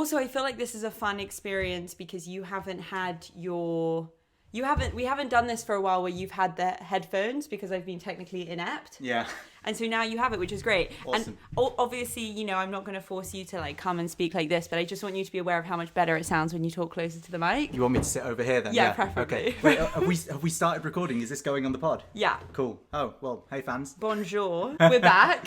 Also, I feel like this is a fun experience because we haven't done this for a while where you've had the headphones because I've been technically inept. Yeah. And so now you have it, which is great. Awesome. And obviously, you know, I'm not going to force you to like come and speak like this, but I just want you to be aware of how much better it sounds when you talk closer to the mic. You want me to sit over here then? Yeah, preferably. Okay. Wait, have we started recording? Is this going on the pod? Yeah. Cool. Oh, well, hey fans. Bonjour. We're back.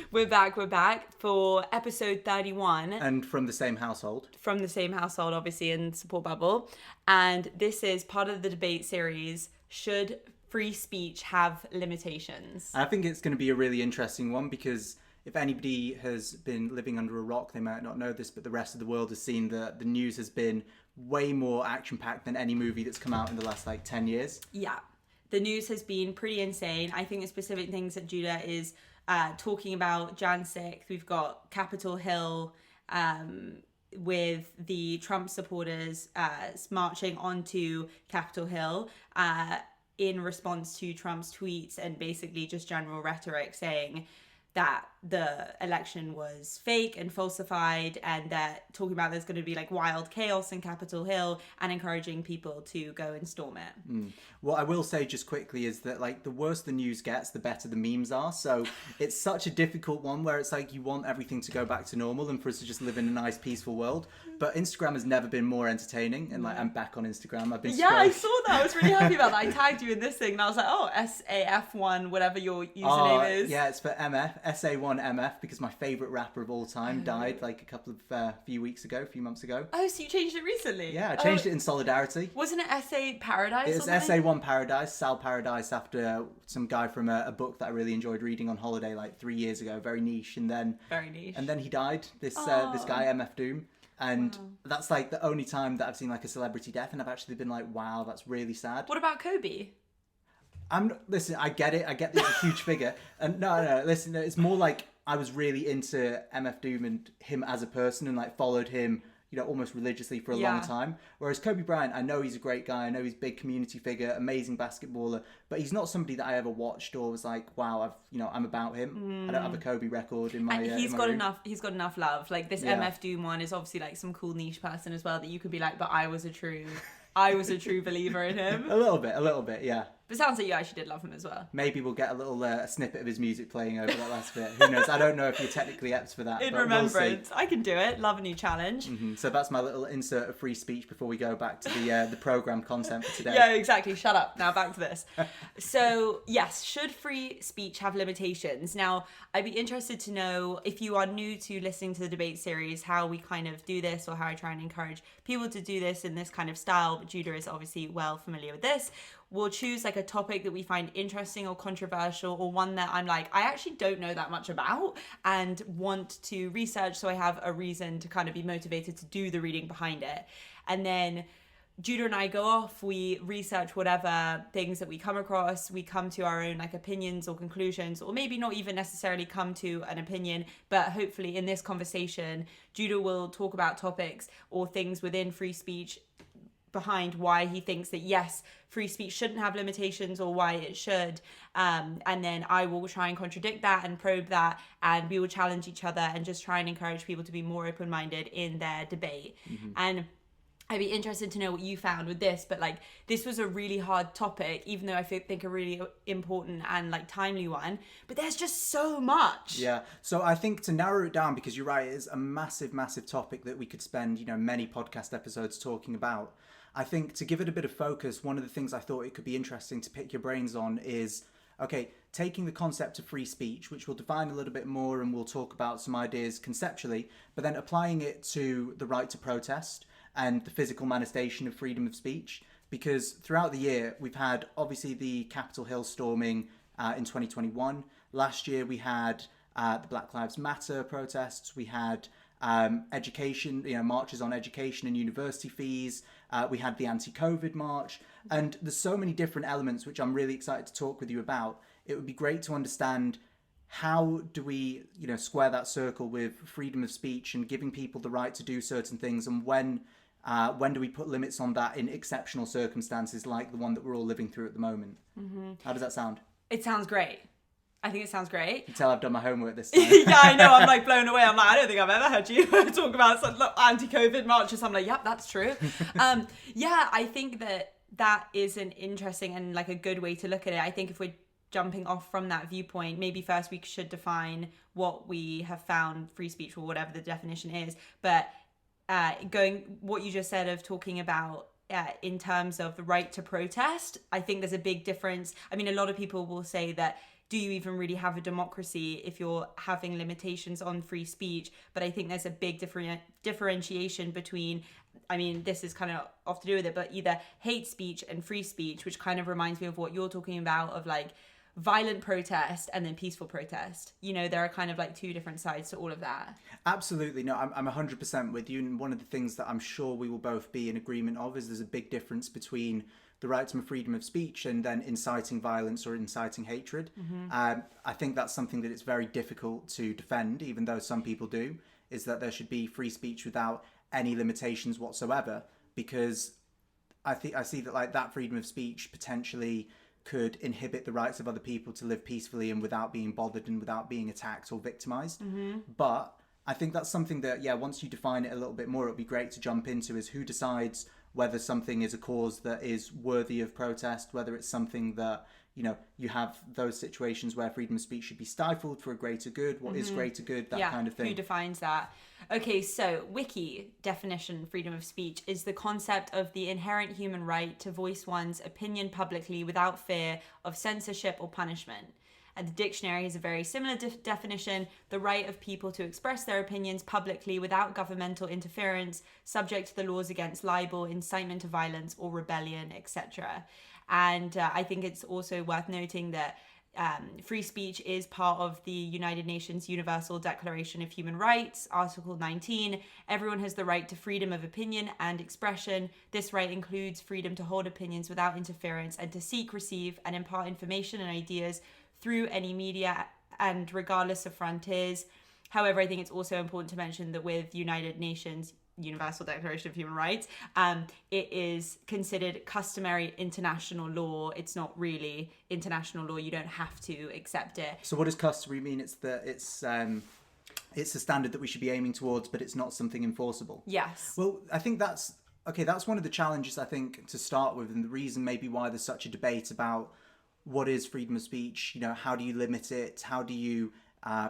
We're back for episode 31. And from the same household. From the same household, obviously, in support bubble. And this is part of the debate series, Should Free Speech Have Limitations? I think it's going to be a really interesting one because if anybody has been living under a rock, they might not know this, but the rest of the world has seen that the news has been way more action-packed than any movie that's come out in the last, 10 years. Yeah. The news has been pretty insane. I think the specific things that Judah is talking about, Jan 6th, we've got Capitol Hill with the Trump supporters marching onto Capitol Hill in response to Trump's tweets and basically just general rhetoric saying that the election was fake and falsified, and that talking about there's going to be like wild chaos in Capitol Hill and encouraging people to go and storm it. What I will say just quickly is that the worse the news gets, the better the memes are. So it's such a difficult one where it's like you want everything to go back to normal and for us to just live in a nice, peaceful world. But Instagram has never been more entertaining, and I'm back on Instagram. I've been I saw that. I was really happy about that. I tagged you in this thing, and I was like, oh, SAF1, whatever your username is. Yeah, it's for MF, SA1MF, because my favourite rapper of all time died a few months ago. Oh, so you changed it recently? Yeah, I changed it in solidarity. Wasn't it SA Paradise? It's SA1 Paradise, Sal Paradise, after some guy from a book that I really enjoyed reading on holiday 3 years ago, very niche, and then he died. This guy MF Doom. And that's the only time that I've seen a celebrity death, and I've actually been wow, that's really sad. What about Kobe? Listen, I get it. I get that he's a huge figure. And no, listen, it's more I was really into MF Doom and him as a person and followed him, almost religiously for a long time. Whereas Kobe Bryant, I know he's a great guy. I know he's a big community figure, amazing basketballer, but he's not somebody that I ever watched or was wow, I'm about him. I don't have a Kobe record in my And he's got room. enough. He's got enough love. This MF Doom one is obviously some cool niche person as well that you could be but I was a true believer in him. A little bit, yeah. But it sounds like you actually did love him as well. Maybe we'll get a little snippet of his music playing over that last bit. Who knows? I don't know if you're technically apt for that. In but remembrance. We'll I can do it. Love a new challenge. Mm-hmm. So that's my little insert of free speech before we go back to the programmed content for today. Yeah, exactly. Shut up. Now back to this. So, yes, should free speech have limitations? Now, I'd be interested to know, if you are new to listening to the debate series, how we kind of do this, or how I try and encourage people to do this in this kind of style. But Judah is obviously well familiar with this. We'll choose a topic that we find interesting or controversial, or one that I'm I actually don't know that much about and want to research, so I have a reason to kind of be motivated to do the reading behind it. And then Judah and I go off, we research whatever things that we come across, we come to our own opinions or conclusions, or maybe not even necessarily come to an opinion, but hopefully in this conversation, Judah will talk about topics or things within free speech behind why he thinks that yes, free speech shouldn't have limitations, or why it should, and then I will try and contradict that and probe that, and we will challenge each other and just try and encourage people to be more open-minded in their debate. And I'd be interested to know what you found with this, but this was a really hard topic, even though I think a really important and timely one, but there's just so much. Yeah, so I think to narrow it down, because you're right, it is a massive topic that we could spend many podcast episodes talking about. I think to give it a bit of focus, one of the things I thought it could be interesting to pick your brains on is, okay, taking the concept of free speech, which we'll define a little bit more and we'll talk about some ideas conceptually, but then applying it to the right to protest and the physical manifestation of freedom of speech. Because throughout the year, we've had obviously the Capitol Hill storming in 2021. Last year, we had the Black Lives Matter protests. We had education, marches on education and university fees. We had the anti-COVID march, and there's so many different elements which I'm really excited to talk with you about. It would be great to understand how do we, square that circle with freedom of speech and giving people the right to do certain things, and when do we put limits on that in exceptional circumstances like the one that we're all living through at the moment? How does that sound? It sounds great. I think it sounds great. You can tell I've done my homework this time. Yeah, I know. I'm like blown away. I'm like, I don't think I've ever heard you talk about some anti-COVID marches. I'm like, yep, that's true. Yeah, I think that is an interesting and like a good way to look at it. I think if we're jumping off from that viewpoint, maybe first we should define what we have found free speech, or whatever the definition is. But going what you just said of talking about in terms of the right to protest, I think there's a big difference. I mean, a lot of people will say that, do you even really have a democracy if you're having limitations on free speech? But I think there's a big differentiation between, I mean, this is kind of off to do with it, but either hate speech and free speech, which kind of reminds me of what you're talking about, of like violent protest and then peaceful protest. You know, there are kind of like two different sides to all of that. Absolutely. No, I'm 100% with you. And one of the things that I'm sure we will both be in agreement of is there's a big difference between the right to freedom of speech and then inciting violence or inciting hatred. I think that's something that it's very difficult to defend, even though some people do, is that there should be free speech without any limitations whatsoever, because I see that like that freedom of speech potentially could inhibit the rights of other people to live peacefully and without being bothered and without being attacked or victimized. But I think that's something that, yeah, once you define it a little bit more, it'd be great to jump into, is who decides whether something is a cause that is worthy of protest, whether it's something that, you know, you have those situations where freedom of speech should be stifled for a greater good. What is greater good? That kind of thing. Who defines that? Okay, so wiki definition, freedom of speech is the concept of the inherent human right to voice one's opinion publicly without fear of censorship or punishment. And the dictionary has a very similar definition: the right of people to express their opinions publicly without governmental interference, subject to the laws against libel, incitement to violence, or rebellion, etc. And I think it's also worth noting that free speech is part of the United Nations Universal Declaration of Human Rights, Article 19. Everyone has the right to freedom of opinion and expression. This right includes freedom to hold opinions without interference and to seek, receive, and impart information and ideas through any media and regardless of frontiers. However, I think it's also important to mention that with United Nations Universal Declaration of Human Rights, it is considered customary international law. It's not really international law. You don't have to accept it. So what does customary mean? It's a standard that we should be aiming towards, but it's not something enforceable. Yes. Well, I think that's one of the challenges, I think, to start with, and the reason maybe why there's such a debate about what is freedom of speech. You know, how do you limit it? How do you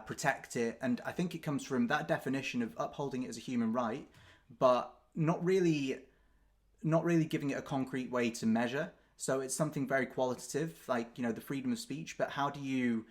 protect it? And I think it comes from that definition of upholding it as a human right, but not really giving it a concrete way to measure. So it's something very qualitative, like, you know, the freedom of speech, but how do you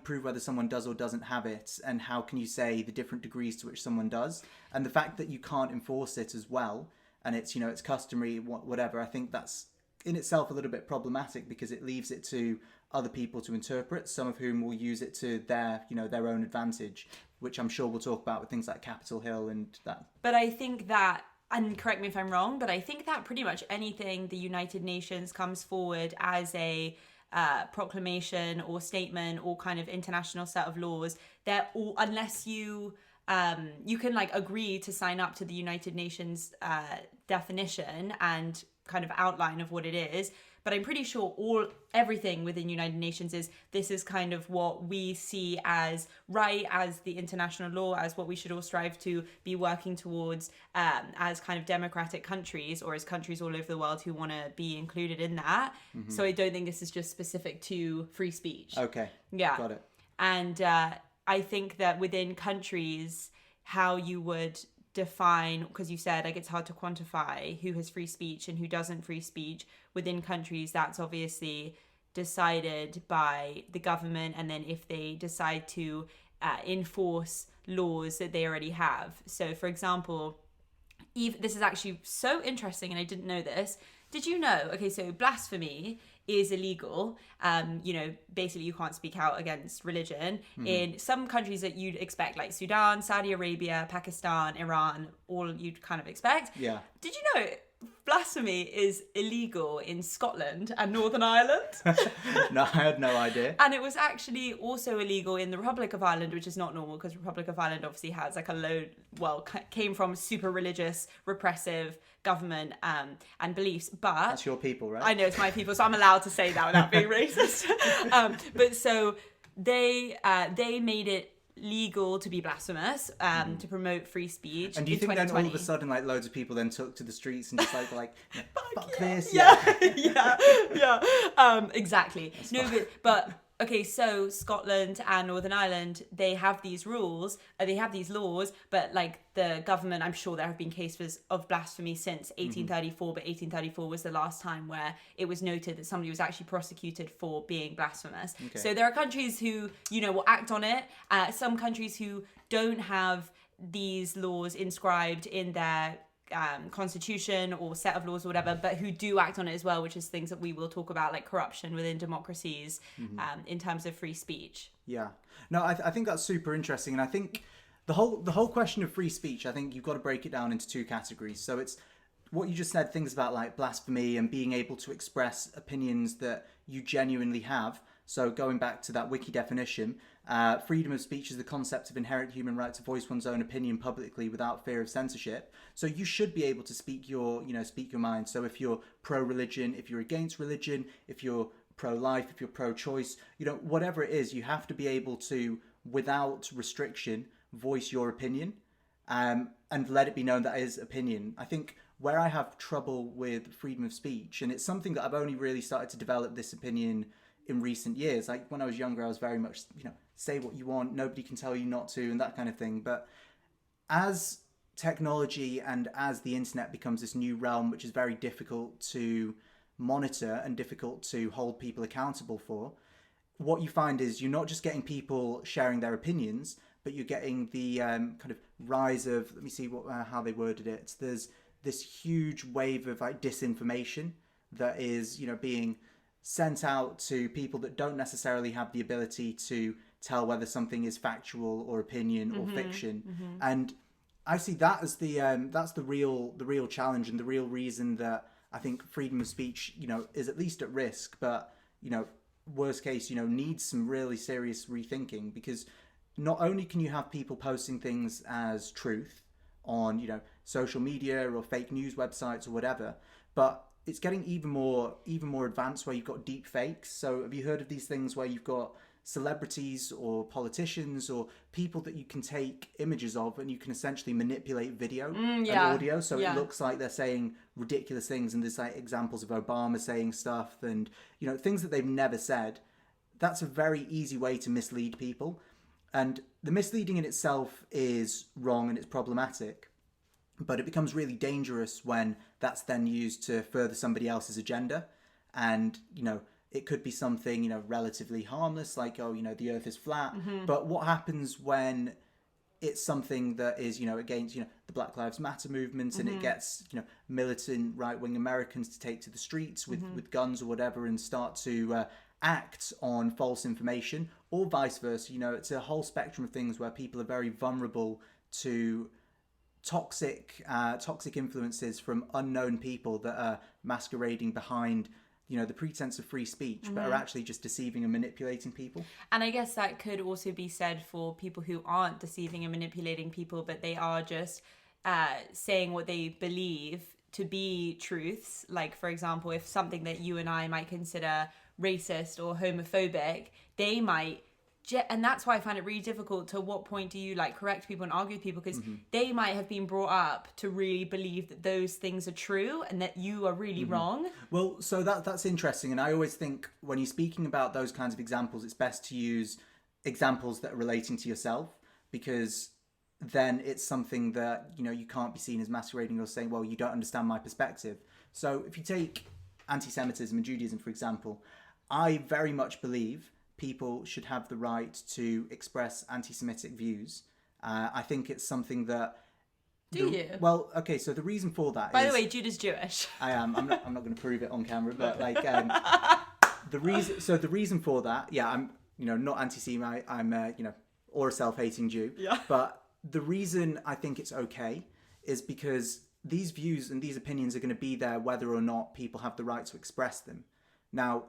prove whether someone does or doesn't have it, and how can you say the different degrees to which someone does? And the fact that you can't enforce it as well, and it's, you know, it's customary, whatever, I think that's in itself a little bit problematic, because it leaves it to other people to interpret, some of whom will use it to their own advantage, which I'm sure we'll talk about with things like Capitol Hill and that. But I think that, and correct me if I'm wrong, but I think that pretty much anything the United Nations comes forward as a proclamation or statement or kind of international set of laws, they're all, unless you can like agree to sign up to the United Nations definition and kind of outline of what it is, but I'm pretty sure everything within United Nations this is kind of what we see as right, as the international law, as what we should all strive to be working towards as kind of democratic countries, or as countries all over the world who want to be included in that. So I don't think this is just specific to free speech. Okay. Yeah. Got it. And I think that within countries, how you would define, because you said like it's hard to quantify who has free speech and who doesn't free speech within countries, that's obviously decided by the government, and then if they decide to enforce laws that they already have. So for example, this is actually so interesting, and I didn't know this. Did you know? Okay, so blasphemy is illegal. Basically you can't speak out against religion in some countries that you'd expect, like Sudan, Saudi Arabia, Pakistan, Iran, all you'd kind of expect. Yeah. Did you know blasphemy is illegal in Scotland and Northern Ireland? No, I had no idea. And it was actually also illegal in the Republic of Ireland, which is not normal, because Republic of Ireland obviously has like came from a super religious, repressive government and beliefs. But that's your people, right? I know, it's my people, so I'm allowed to say that without being racist. But so they made it legal to be blasphemous, to promote free speech. And do you in think then 2020. all of a sudden, like, loads of people then took to the streets and just like fuck yeah. this? Exactly. But okay, so Scotland and Northern Ireland, they have these rules, they have these laws, but like the government, I'm sure there have been cases of blasphemy since 1834, but 1834 was the last time where it was noted that somebody was actually prosecuted for being blasphemous. Okay. So there are countries who, will act on it. Some countries who don't have these laws inscribed in their constitution or set of laws or whatever, but who do act on it as well, which is things that we will talk about, like corruption within democracies, in terms of free speech. Yeah. No, I think that's super interesting, and I think the whole question of free speech, I think you've got to break it down into two categories. So it's what you just said, things about like blasphemy and being able to express opinions that you genuinely have. So going back to that wiki definition, freedom of speech is the concept of inherent human right to voice one's own opinion publicly without fear of censorship. So you should be able to speak your mind. So if you're pro-religion, if you're against religion, if you're pro-life, if you're pro-choice, whatever it is, you have to be able to, without restriction, voice your opinion, and let it be known that is opinion. I think where I have trouble with freedom of speech, and it's something that I've only really started to develop this opinion in recent years. Like when I was younger, I was very much, say what you want, nobody can tell you not to, and that kind of thing. But as technology and as the internet becomes this new realm, which is very difficult to monitor and difficult to hold people accountable for, what you find is you're not just getting people sharing their opinions, but you're getting the kind of rise of, let me see how they worded it. There's this huge wave of like disinformation that is, being sent out to people that don't necessarily have the ability to tell whether something is factual or opinion or fiction. And I see that as that's the real challenge and the real reason that I think freedom of speech, is at least at risk, but worst case, needs some really serious rethinking, because not only can you have people posting things as truth on, social media or fake news websites or whatever, but it's getting even more advanced where you've got deep fakes. So have you heard of these things where you've got celebrities or politicians or people that you can take images of and you can essentially manipulate video and audio so it looks like they're saying ridiculous things, and there's like examples of Obama saying stuff and things that they've never said. That's a very easy way to mislead people, and the misleading in itself is wrong and it's problematic, but it becomes really dangerous when that's then used to further somebody else's agenda. And it could be something relatively harmless, like the earth is flat, but what happens when it's something that is against the Black Lives Matter movement, and it gets militant right-wing Americans to take to the streets with guns or whatever and start to act on false information, or vice versa. It's a whole spectrum of things where people are very vulnerable to toxic influences from unknown people that are masquerading behind the pretense of free speech, but are actually just deceiving and manipulating people. And I guess that could also be said for people who aren't deceiving and manipulating people, but they are just saying what they believe to be truths. Like, for example, if something that you and I might consider racist or homophobic, they might, and that's why I find it really difficult. To what point do you correct people and argue with people? Because they might have been brought up to really believe that those things are true and that you are really wrong. Well, so that's interesting. And I always think when you're speaking about those kinds of examples, it's best to use examples that are relating to yourself, because then it's something that, you can't be seen as masquerading or saying, well, you don't understand my perspective. So if you take anti-Semitism and Judaism, for example, I very much believe people should have the right to express anti-Semitic views. I think it's something that... Do you? Well, okay, so the reason for that By the way, Judah's Jewish. I am. I'm not going to prove it on camera, but the reason for that, I'm not anti-Semite. I'm or a self-hating Jew. Yeah. But the reason I think it's okay is because these views and these opinions are going to be there whether or not people have the right to express them. Now,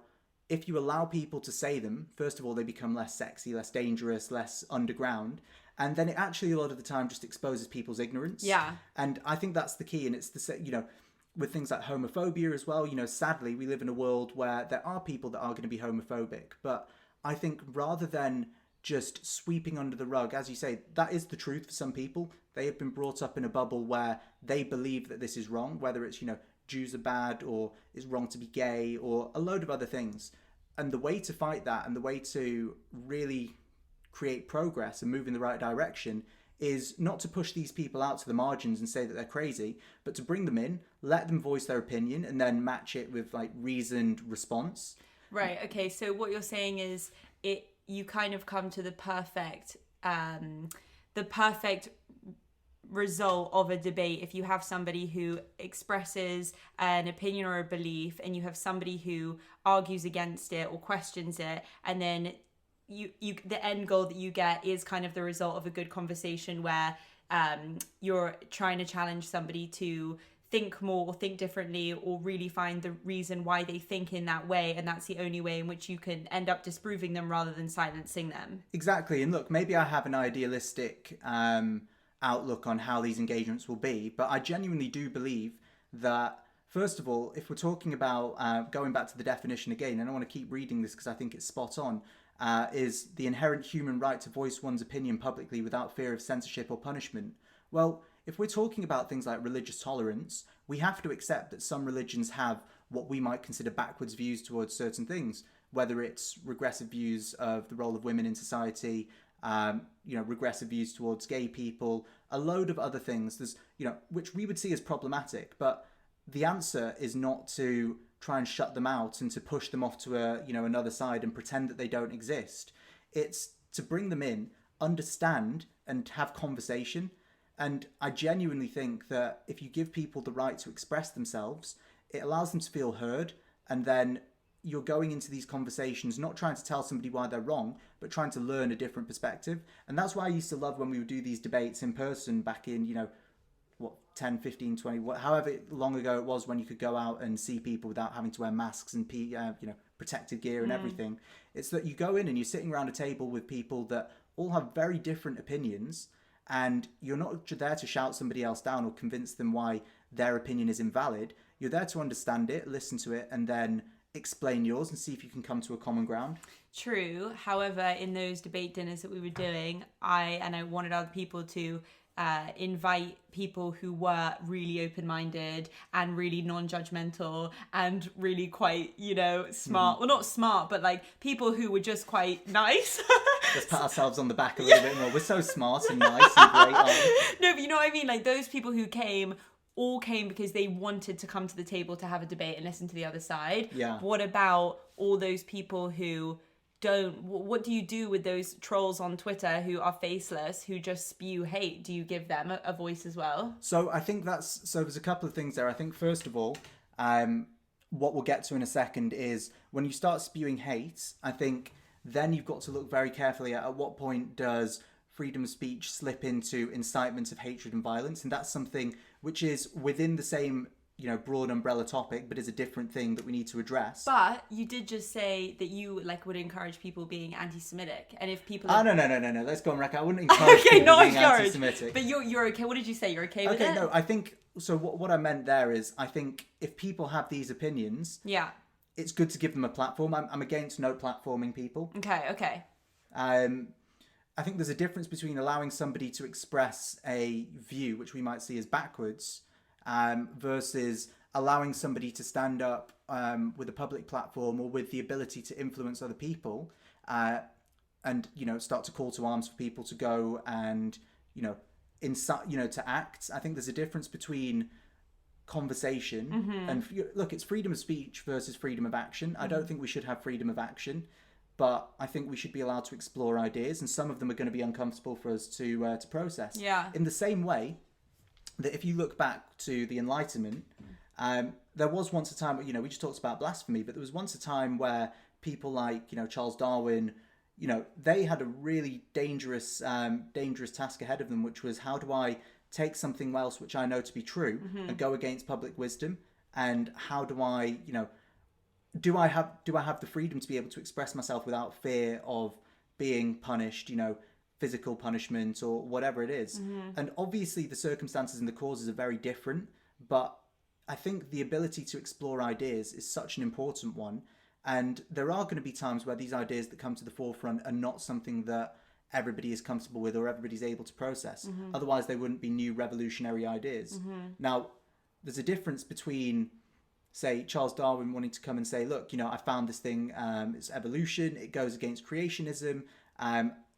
if you allow people to say them, first of all, they become less sexy, less dangerous, less underground. And then it actually, a lot of the time, just exposes people's ignorance. Yeah. And I think that's the key. And it's with things like homophobia as well, sadly, we live in a world where there are people that are going to be homophobic. But I think rather than just sweeping under the rug, as you say, that is the truth for some people. They have been brought up in a bubble where they believe that this is wrong, whether it's, Jews are bad or it's wrong to be gay or a load of other things. And the way to fight that and the way to really create progress and move in the right direction is not to push these people out to the margins and say that they're crazy, but to bring them in, let them voice their opinion, and then match it with like reasoned response. Right. Okay. So what you're saying is you kind of come to the perfect result of a debate if you have somebody who expresses an opinion or a belief, and you have somebody who argues against it or questions it, and then you the end goal that you get is kind of the result of a good conversation where you're trying to challenge somebody to think more or think differently or really find the reason why they think in that way, and that's the only way in which you can end up disproving them rather than silencing them. Exactly. And look, maybe I have an idealistic outlook on how these engagements will be, but I genuinely do believe that, first of all, if we're talking about going back to the definition again, and I want to keep reading this because I think it's spot on, is the inherent human right to voice one's opinion publicly without fear of censorship or punishment. Well, if we're talking about things like religious tolerance, we have to accept that some religions have what we might consider backwards views towards certain things, whether it's regressive views of the role of women in society, regressive views towards gay people, a load of other things, there's, which we would see as problematic. But the answer is not to try and shut them out and to push them off to another side and pretend that they don't exist. It's to bring them in, understand, and have conversation. And I genuinely think that if you give people the right to express themselves, it allows them to feel heard, and then you're going into these conversations not trying to tell somebody why they're wrong, but trying to learn a different perspective. And that's why I used to love when we would do these debates in person back in, 10, 15, 20, however long ago it was, when you could go out and see people without having to wear masks and protective gear and everything. It's that you go in and you're sitting around a table with people that all have very different opinions, and you're not there to shout somebody else down or convince them why their opinion is invalid. You're there to understand it, listen to it, and then explain yours and see if you can come to a common ground. True. However, in those debate dinners that we were doing, I wanted other people to invite people who were really open-minded and really non-judgmental and really quite, smart. Well, not smart, but like people who were just quite nice. Let's pat ourselves on the back a little bit more. We're so smart and nice and great, aren't we? No, but you know what I mean? Like those people who all came because they wanted to come to the table to have a debate and listen to the other side. Yeah. What about all those people who don't? What do you do with those trolls on Twitter who are faceless, who just spew hate? Do you give them a voice as well? So I think there's a couple of things there. I think first of all, what we'll get to in a second is when you start spewing hate, I think then you've got to look very carefully at what point does freedom of speech slip into incitement of hatred and violence. And that's something which is within the same, broad umbrella topic, but is a different thing that we need to address. But you did just say that you would encourage people being anti-Semitic, and if people no, let's go on record. I wouldn't encourage people being anti-Semitic. But you're okay. What did you say? You're okay with it? Okay, no, I think so. What I meant there is, I think if people have these opinions, it's good to give them a platform. I'm against no platforming people. Okay. I think there's a difference between allowing somebody to express a view, which we might see as backwards, versus allowing somebody to stand up with a public platform or with the ability to influence other people, and start to call to arms for people to go and to act. I think there's a difference between conversation and look, it's freedom of speech versus freedom of action. I don't think we should have freedom of action, but I think we should be allowed to explore ideas, and some of them are going to be uncomfortable for us to process. Yeah. In the same way that if you look back to the Enlightenment, there was once a time, we just talked about blasphemy, but there was once a time where people like, Charles Darwin, they had a really dangerous task ahead of them, which was, how do I take something else which I know to be true and go against public wisdom? And how do I, do I have the freedom to be able to express myself without fear of being punished, physical punishment or whatever it is? And obviously the circumstances and the causes are very different, but I think the ability to explore ideas is such an important one. And there are going to be times where these ideas that come to the forefront are not something that everybody is comfortable with or everybody's able to process. Otherwise, they wouldn't be new revolutionary ideas. Now, there's a difference between, say, Charles Darwin wanting to come and say, look, I found this thing, it's evolution, it goes against creationism,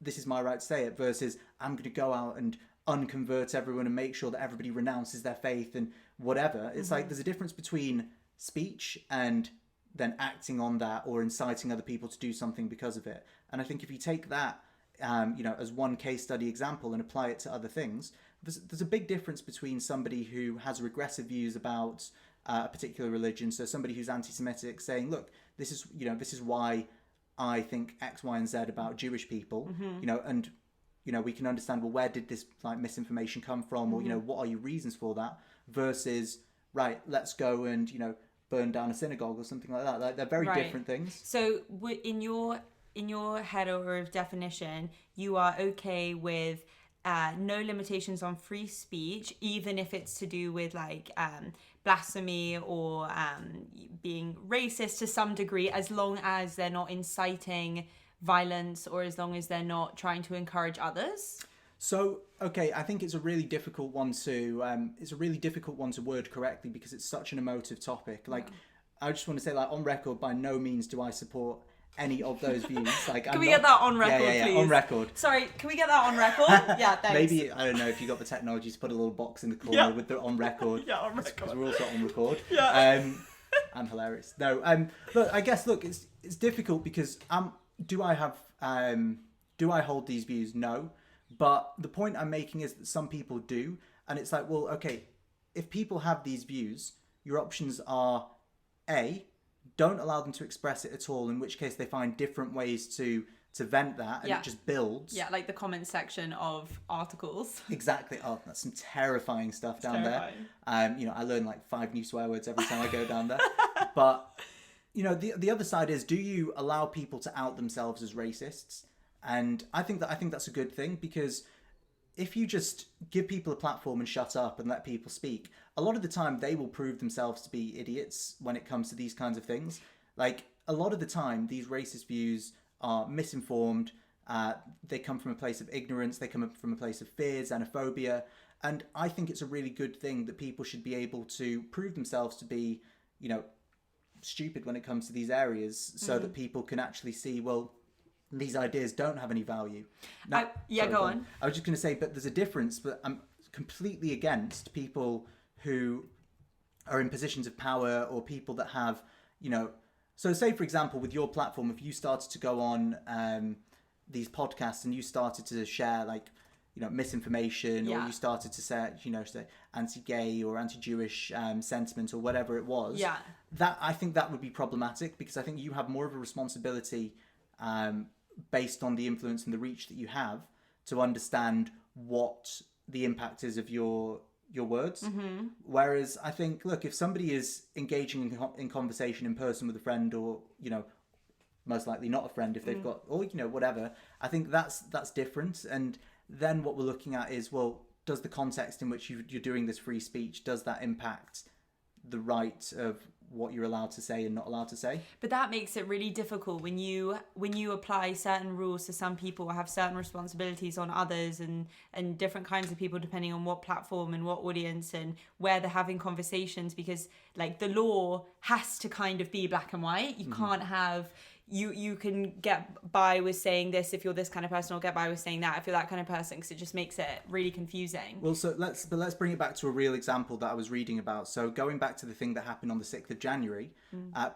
this is my right to say it, versus I'm going to go out and unconvert everyone and make sure that everybody renounces their faith and whatever. It's like there's a difference between speech and then acting on that or inciting other people to do something because of it. And I think if you take that, as one case study example and apply it to other things, there's a big difference between somebody who has regressive views about a particular religion. So somebody who's anti-Semitic saying, look, this is why I think X, Y, and Z about Jewish people, and we can understand, well, where did this misinformation come from, or what are your reasons for that? Versus, right, let's go and burn down a synagogue or something like that. Like, they're very different things. So in your head or definition, you are okay with no limitations on free speech, even if it's to do with blasphemy or being racist to some degree, as long as they're not inciting violence or as long as they're not trying to encourage others. So, okay, I think it's a really difficult one to word correctly because it's such an emotive topic. I just want to say, on record, by no means do I support any of those views. Can we get that on record, please? On record. Sorry, can we get that on record? Yeah, thanks. Maybe, I don't know, if you got the technology to put a little box in the corner with the on record. Yeah, on record. Because we're also on record. Yeah. I'm hilarious. No, look, I guess, it's difficult because do I hold these views? No. But the point I'm making is that some people do. And it's like, well, okay, if people have these views, your options are A, don't allow them to express it at all, in which case they find different ways to vent that, and it just builds. Yeah, like the comment section of articles. Exactly. Oh, that's some terrifying stuff down there. I learn 5 new swear words every time I go down there. But, the other side is, do you allow people to out themselves as racists? And I think that's a good thing, because if you just give people a platform and shut up and let people speak, a lot of the time they will prove themselves to be idiots when it comes to these kinds of things. A lot of the time, these racist views are misinformed. They come from a place of ignorance. They come from a place of fear, xenophobia. And I think it's a really good thing that people should be able to prove themselves to be, stupid when it comes to these areas, so that people can actually see, well, these ideas don't have any value. Now, go on. I was just going to say, but there's a difference. But I'm completely against people who are in positions of power or people that have, So say, for example, with your platform, if you started to go on these podcasts and you started to share misinformation, or you started to say, say anti-gay or anti-Jewish sentiment or whatever it was, I think that would be problematic, because I think you have more of a responsibility based on the influence and the reach that you have to understand what the impact is of your words. Whereas I think, look, if somebody is engaging in conversation in person with a friend, or most likely not a friend if they've got, or whatever, I think that's different. And then what we're looking at is, well, does the context in which you're doing this free speech, does that impact the right of what you're allowed to say and not allowed to say? But that makes it really difficult when you apply certain rules to some people, or have certain responsibilities on others, and different kinds of people depending on what platform and what audience and where they're having conversations, because the law has to kind of be black and white. You can't have you can get by with saying this if you're this kind of person, or get by with saying that if you're that kind of person, because it just makes it really confusing. Well, so let's bring it back to a real example that I was reading about. So going back to the thing that happened on the 6th of January,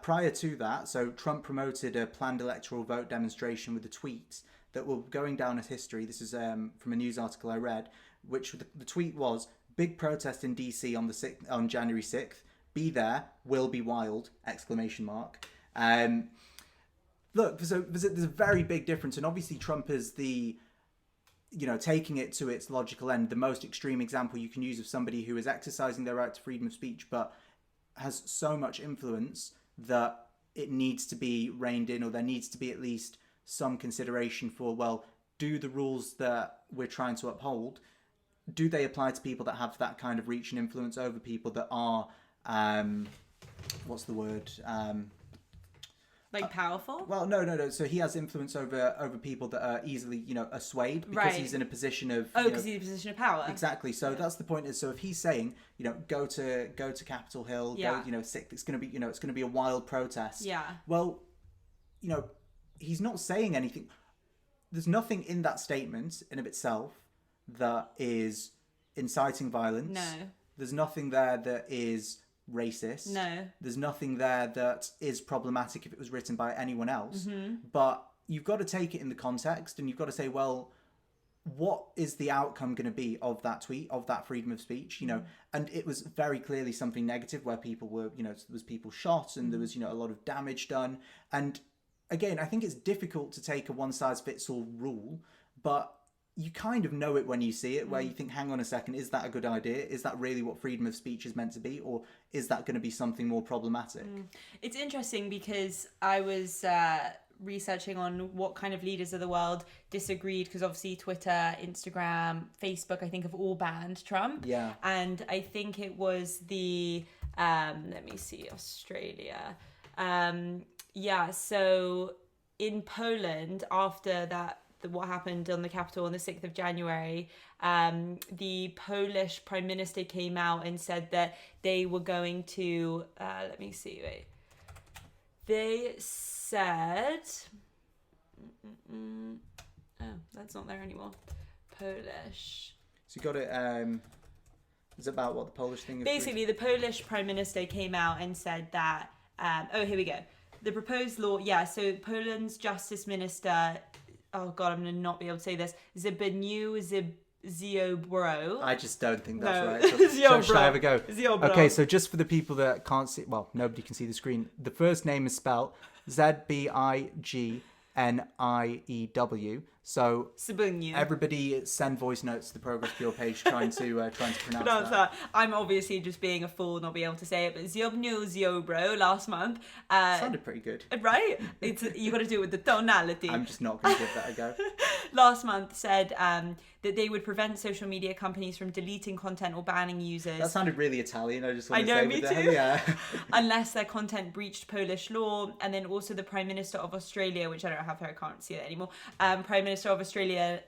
prior to that, so Trump promoted a planned electoral vote demonstration with the tweets that were going down as history. This is from a news article I read, which the tweet was, "Big protest in DC on January 6th. Be there, will be wild!" ! Look, so there's a very big difference, and obviously Trump is taking it to its logical end. The most extreme example you can use of somebody who is exercising their right to freedom of speech, but has so much influence that it needs to be reined in, or there needs to be at least some consideration for, well, do the rules that we're trying to uphold, do they apply to people that have that kind of reach and influence over people that are, Like powerful? Well, no. So he has influence over people that are easily, are swayed because he's in a position of. Because he's in a position of power. Exactly. So that's the point. Is so if he's saying, go to Capitol Hill, go, it's going to be, it's going to be a wild protest. Yeah. Well, he's not saying anything. There's nothing in that statement in of itself that is inciting violence. No. There's nothing there that is racist. No. There's nothing there that is problematic if it was written by anyone else. Mm-hmm. But you've got to take it in the context, and you've got to say, well, what is the outcome going to be of that tweet, of that freedom of speech? And it was very clearly something negative where people were, there was people shot and there was, a lot of damage done. And again, I think it's difficult to take a one-size-fits-all rule, but you kind of know it when you see it, where you think, hang on a second, is that a good idea? Is that really what freedom of speech is meant to be? Or is that going to be something more problematic? It's interesting because I was researching on what kind of leaders of the world disagreed, because obviously Twitter, Instagram, Facebook, I think have all banned Trump. Yeah. And I think it was the, let me see, Australia. So in Poland, after that, what happened on the Capitol on the 6th of January, the Polish Prime Minister came out and said that they were going to, They said, oh, that's not there anymore. Polish. So you got it, it's about what the Polish thing is. Basically, the Polish Prime Minister came out and said that, here we go. The proposed law, so Poland's Justice Minister, oh God, I'm going to not be able to say this, Zbigniew Ziobro. I just don't think that's No. right. So should I have a go? Ziobro. Okay, so just for the people that can't see, well, nobody can see the screen. The first name is spelled Zbigniew. So Zbigniew. everybody send voice notes to the Progress Pure page trying to pronounce Pronounce that. I'm obviously just being a fool, not being able to say it, but Ziobro last month. Sounded pretty good. Right? You got to do it with the tonality. I'm just not going to give that a go. Last month said that they would prevent social media companies from deleting content or banning users. That sounded really Italian. I just want I to know, say me with too. Yeah. Unless their content breached Polish law. And then also the Prime Minister of Australia, which I don't have here, I can't see it anymore. Prime Minister of Australia,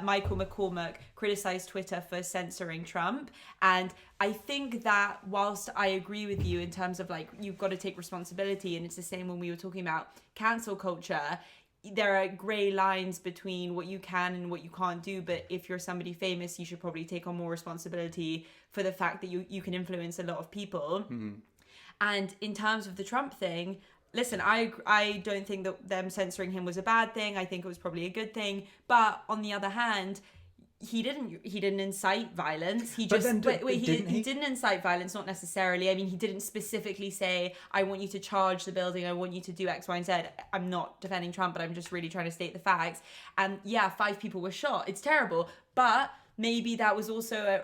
Michael McCormack, criticised Twitter for censoring Trump. And I think that whilst I agree with you in terms of you've got to take responsibility, and it's the same when we were talking about cancel culture, there are grey lines between what you can and what you can't do. But if you're somebody famous, you should probably take on more responsibility for the fact that you can influence a lot of people. Mm-hmm. And in terms of the Trump thing, listen, I don't think that them censoring him was a bad thing. I think it was probably a good thing. But on the other hand, he didn't incite violence. He just he didn't incite violence, not necessarily. I mean, he didn't specifically say, I want you to charge the building, I want you to do X, Y, and Z. I'm not defending Trump, but I'm just really trying to state the facts. And 5 people were shot. It's terrible. But maybe that was also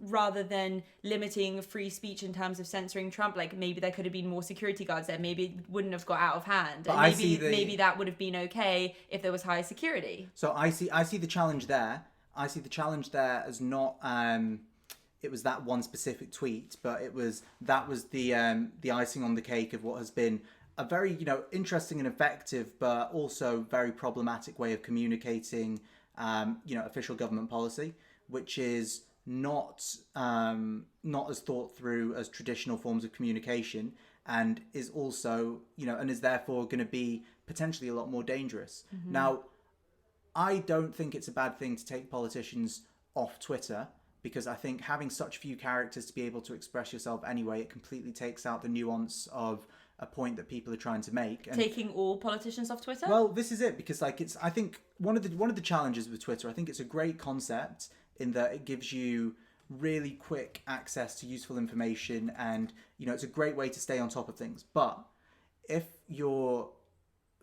rather than limiting free speech in terms of censoring Trump, maybe there could have been more security guards there. Maybe it wouldn't have got out of hand. But and maybe that would have been okay if there was higher security. So I see the challenge there. I see the challenge there as not it was that one specific tweet, but that was the icing on the cake of what has been a very interesting and effective, but also very problematic way of communicating official government policy, which is not as thought through as traditional forms of communication, and is also and is therefore going to be potentially a lot more dangerous. Mm-hmm. Now, I don't think it's a bad thing to take politicians off Twitter, because I think having such few characters to be able to express yourself anyway, it completely takes out the nuance of a point that people are trying to make. And taking all politicians off Twitter? Well, this is it, because I think one of the challenges with Twitter, I think it's a great concept in that it gives you really quick access to useful information, and it's a great way to stay on top of things. But if you're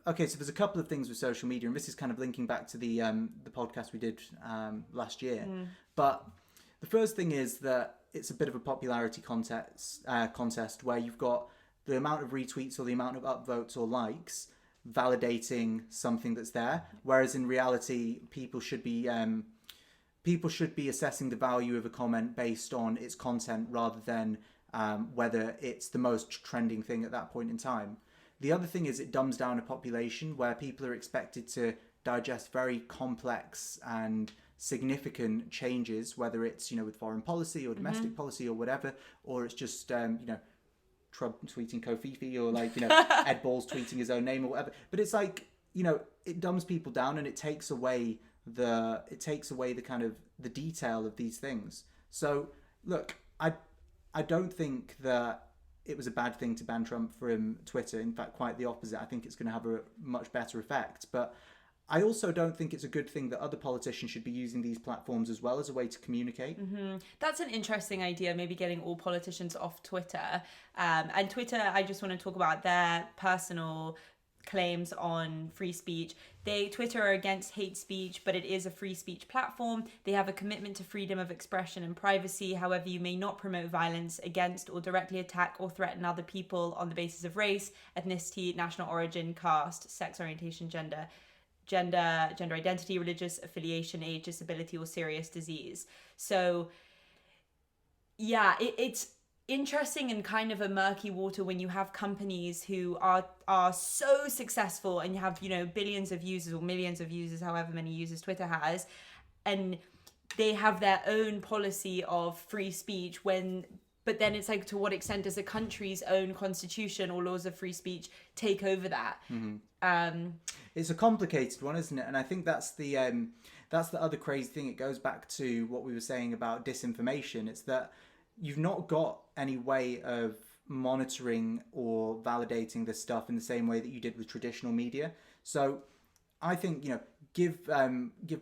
okay, so there's a couple of things with social media, and this is kind of linking back to the podcast we did last year. But the first thing is that it's a bit of a popularity contest where you've got the amount of retweets or the amount of upvotes or likes validating something that's there, whereas in reality, people should be assessing the value of a comment based on its content rather than whether it's the most trending thing at that point in time. The other thing is it dumbs down a population where people are expected to digest very complex and significant changes, whether it's, with foreign policy or domestic policy or whatever, or it's just, Trump tweeting Kofifi or Ed Balls tweeting his own name or whatever. But it's like, it dumbs people down and it takes away the kind of the detail of these things. So look, I don't think that it was a bad thing to ban Trump from Twitter. In fact, quite the opposite. I think it's going to have a much better effect. But I also don't think it's a good thing that other politicians should be using these platforms as well as a way to communicate. That's an interesting idea, maybe getting all politicians off Twitter. And Twitter, I just want to talk about their personal claims on free speech. Twitter are against hate speech, but it is a free speech platform. They have a commitment to freedom of expression and privacy. However, you may not promote violence against or directly attack or threaten other people on the basis of race, ethnicity, national origin, caste, sex orientation, gender identity, religious affiliation, age, disability, or serious disease. So yeah, it's interesting and kind of a murky water when you have companies who are so successful and you have, billions of users or millions of users, however many users Twitter has, and they have their own policy of free speech but then it's like, to what extent does a country's own constitution or laws of free speech take over that? It's a complicated one, isn't it? And I think that's the other crazy thing. It goes back to what we were saying about disinformation. It's that you've not got any way of monitoring or validating this stuff in the same way that you did with traditional media. So I think, give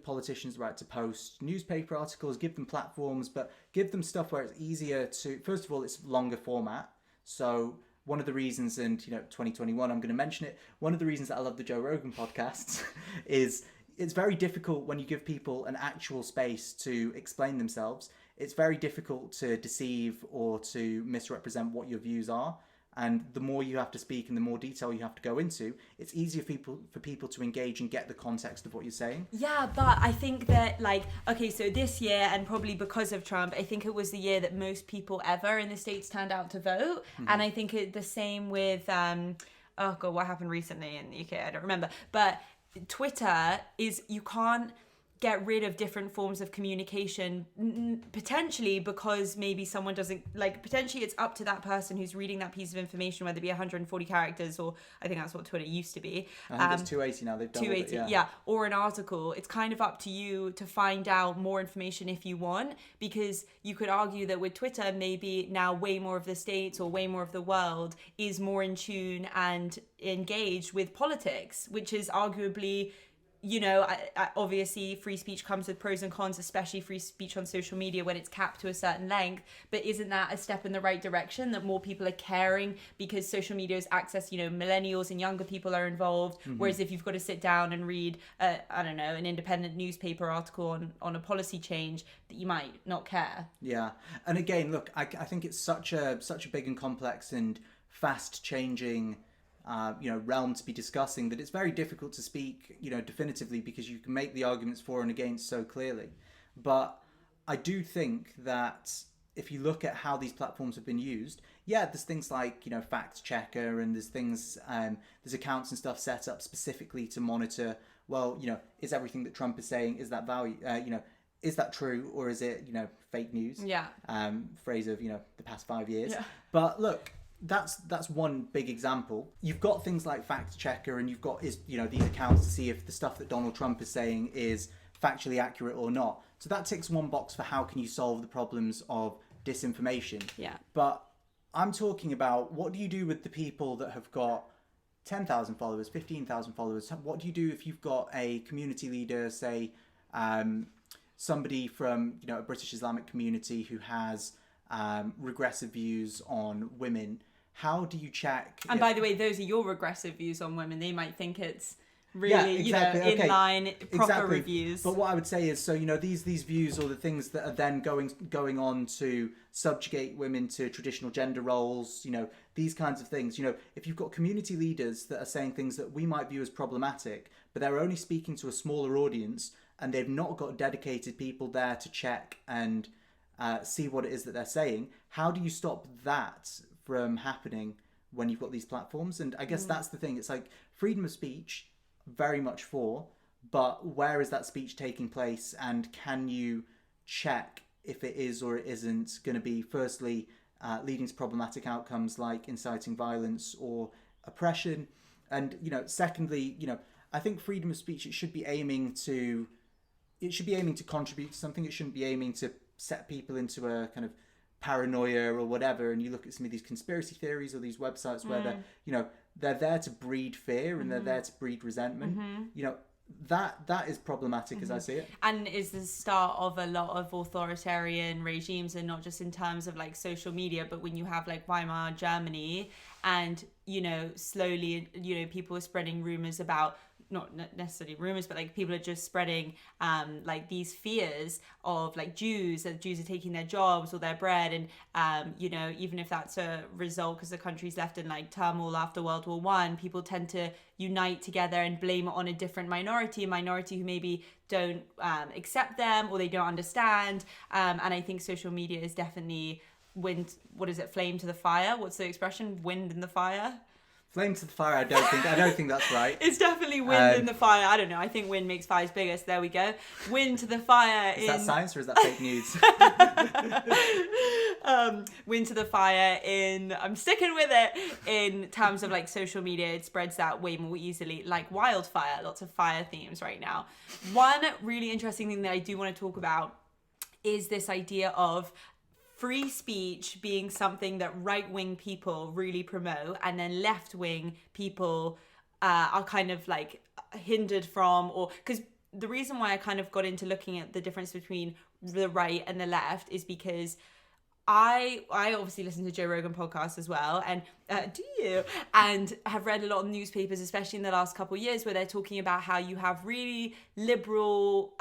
politicians the right to post newspaper articles, give them platforms, but give them stuff where it's easier to, first of all, it's longer format. So one of the reasons, and 2021, I'm going to mention it, one of the reasons that I love the Joe Rogan podcasts is it's very difficult when you give people an actual space to explain themselves. It's very difficult to deceive or to misrepresent what your views are. And the more you have to speak and the more detail you have to go into, it's easier for people to engage and get the context of what you're saying. Yeah, but I think that, so this year, and probably because of Trump, I think it was the year that most people ever in the States turned out to vote. And I think the same with, what happened recently in the UK? I don't remember. But Twitter is, you can't get rid of different forms of communication, potentially because maybe someone doesn't, potentially it's up to that person who's reading that piece of information, whether it be 140 characters, or I think that's what Twitter used to be. I think it's 280 now, they've doubled 280, it, yeah, or an article. It's kind of up to you to find out more information if you want, because you could argue that with Twitter, maybe now way more of the States or way more of the world is more in tune and engaged with politics, which is arguably, obviously free speech comes with pros and cons, especially free speech on social media when it's capped to a certain length. But isn't that a step in the right direction, that more people are caring because social media is access, millennials and younger people are involved. Whereas if you've got to sit down and read, an independent newspaper article on a policy change, that you might not care. Yeah. And again, look, I think it's such a big and complex and fast changing realm to be discussing, that it's very difficult to speak, definitively, because you can make the arguments for and against so clearly. But I do think that if you look at how these platforms have been used, there's things like, fact checker, and there's things, there's accounts and stuff set up specifically to monitor, is everything that Trump is saying, is that value, is that true, or is it, fake news? Yeah. Phrase of, the past 5 years. Yeah. But look, that's one big example. You've got things like fact checker, and you've got these accounts to see if the stuff that Donald Trump is saying is factually accurate or not. So that ticks one box for how can you solve the problems of disinformation. Yeah. But I'm talking about, what do you do with the people that have got 10,000 followers, 15,000 followers? What do you do if you've got a community leader, say somebody from a British Islamic community who has regressive views on women? How do you check? And by the way, those are your regressive views on women. They might think it's really, in line, proper reviews. But what I would say is, so, these views, or the things that are then going on to subjugate women to traditional gender roles, these kinds of things. If you've got community leaders that are saying things that we might view as problematic, but they're only speaking to a smaller audience, and they've not got dedicated people there to check and see what it is that they're saying, how do you stop that from happening when you've got these platforms. And I guess that's the thing. It's like freedom of speech, very much for, but where is that speech taking place, and can you check if it is or it isn't going to be, firstly, leading to problematic outcomes like inciting violence or oppression, and secondly, I think freedom of speech, it should be aiming to contribute to something. It shouldn't be aiming to set people into a kind of paranoia or whatever. And you look at some of these conspiracy theories or these websites where they're there to breed fear and they're there to breed resentment. That is problematic as I see it. And is the start of a lot of authoritarian regimes, and not just in terms of like social media, but when you have like Weimar Germany and, slowly, people are spreading rumors about, not necessarily rumors, but like people are just spreading like these fears of like Jews are taking their jobs or their bread, and even if that's a result because the country's left in like turmoil after World War One, people tend to unite together and blame it on a different minority who maybe don't accept them or they don't understand, and I think social media is definitely flame to the fire? What's the expression? Wind in the fire? Flame to the fire, I don't think that's right. It's definitely wind in the fire. I don't know. I think wind makes fires bigger, so there we go. Wind to the fire. Is that science or is that fake news? Wind to the fire I'm sticking with it, in terms of like social media. It spreads out way more easily, like wildfire. Lots of fire themes right now. One really interesting thing that I do want to talk about is this idea of free speech being something that right-wing people really promote, and then left-wing people are kind of like hindered from, or because the reason why I kind of got into looking at the difference between the right and the left is because I obviously listen to Joe Rogan podcasts as well, and do you? And have read a lot of newspapers, especially in the last couple of years, where they're talking about how you have really liberal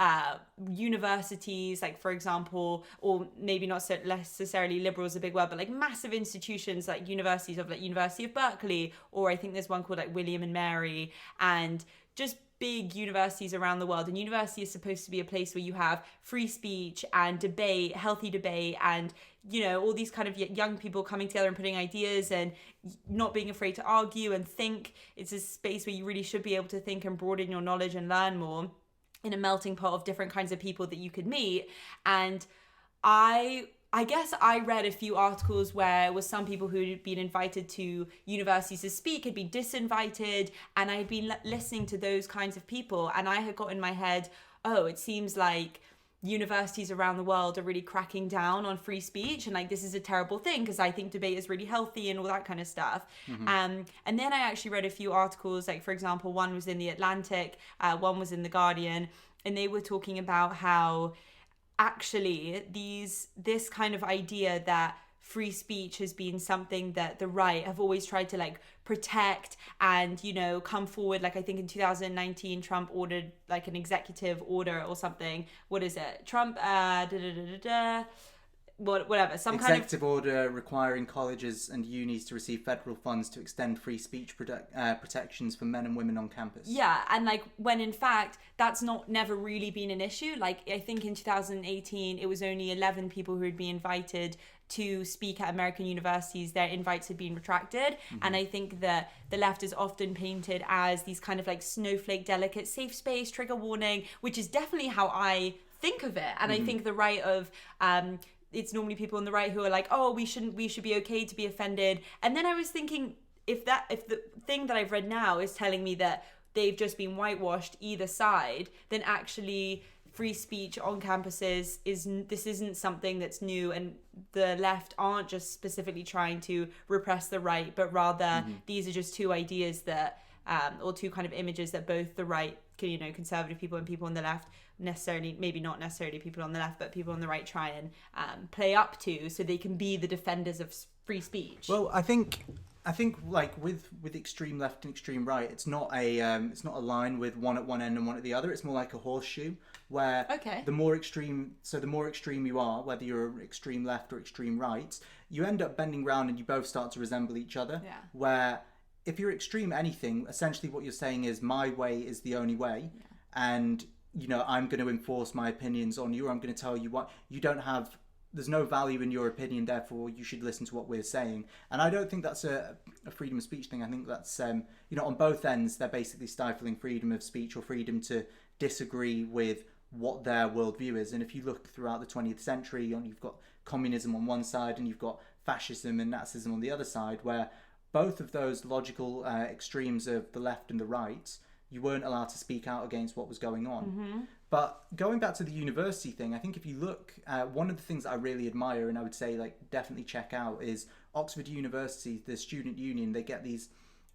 universities, like for example, or maybe not so necessarily liberal is a big word, but like massive institutions like universities of like University of Berkeley, or I think there's one called like William and Mary, and just big universities around the world. And university is supposed to be a place where you have free speech and debate, healthy debate, and all these kind of young people coming together and putting ideas and not being afraid to argue and think. It's a space where you really should be able to think and broaden your knowledge and learn more, in a melting pot of different kinds of people that you could meet. And I guess I read a few articles where it was some people who'd been invited to universities to speak had been disinvited, and I had been listening to those kinds of people, and I had got in my head, oh, it seems like universities around the world are really cracking down on free speech, and like this is a terrible thing because I think debate is really healthy and all that kind of stuff. And then I actually read a few articles, like for example, one was in the Atlantic, one was in the Guardian, and they were talking about how actually this kind of idea that free speech has been something that the right have always tried to like protect and come forward. Like I think in 2019 Trump ordered like an executive order or something. What is it? Trump whatever, some executive order requiring colleges and unis to receive federal funds to extend free speech protections for men and women on campus. Yeah, and like when in fact that's never really been an issue. Like I think in 2018 it was only 11 people who had been invited to speak at American universities. Their invites had been retracted. And I think that the left is often painted as these kind of like snowflake, delicate, safe space, trigger warning, which is definitely how I think of it. And I think the right of it's normally people on the right who are like, oh, we should be okay to be offended. And then I was thinking, if the thing that I've read now is telling me that they've just been whitewashed either side, then actually free speech on campuses isn't something that's new, and the left aren't just specifically trying to repress the right, but rather these are just two ideas that or two kind of images that both the right, conservative people and people on the left, maybe not necessarily people on the left, but people on the right try and play up to, so they can be the defenders of free speech. Well, I think like with extreme left and extreme right, it's not a line with one at one end and one at the other. It's more like a horseshoe where the more extreme you are, whether you're extreme left or extreme right, you end up bending round and you both start to resemble each other. Yeah. Where if you're extreme anything, essentially what you're saying is my way is the only way, and I'm going to enforce my opinions on you, or I'm going to tell you what. You don't have there's no value in your opinion, therefore you should listen to what we're saying. And I don't think that's a freedom of speech thing. I think that's, on both ends, they're basically stifling freedom of speech or freedom to disagree with what their worldview is. And if you look throughout the 20th century, you've got communism on one side and you've got fascism and Nazism on the other side, where both of those logical extremes of the left and the right, you weren't allowed to speak out against what was going on. Mm-hmm. But going back to the university thing, I think if you look, one of the things that I really admire and I would say definitely check out is Oxford University, the student union. They get these